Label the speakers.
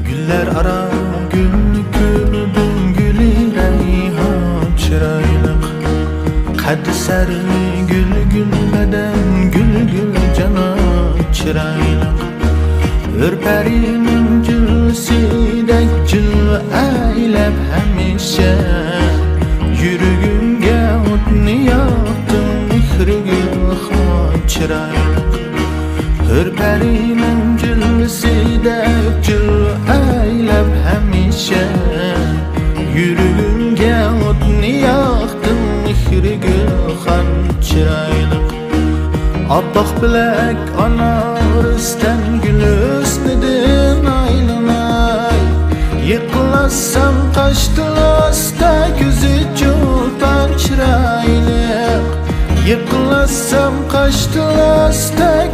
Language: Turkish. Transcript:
Speaker 1: Güller ara gül kürdüm gülü reyhan çıraylık. Kaddi sarı gül gülmeden gül cana çıraylık. Ürperinin cülsidek cılve eylep hemişe. Yürügümge otni yaktım mihri gül han çıraylık. Ürperinin cülsidek cılve eylep hemişe. Yürügümge otni yaktım mihri gül han çıraylık. Abdaq bilek anarıstan gül üstüdün aylanay. Yıkılasam kaçtılasda gözü çulpan çıraylık. Yıkılasam kaçtılasda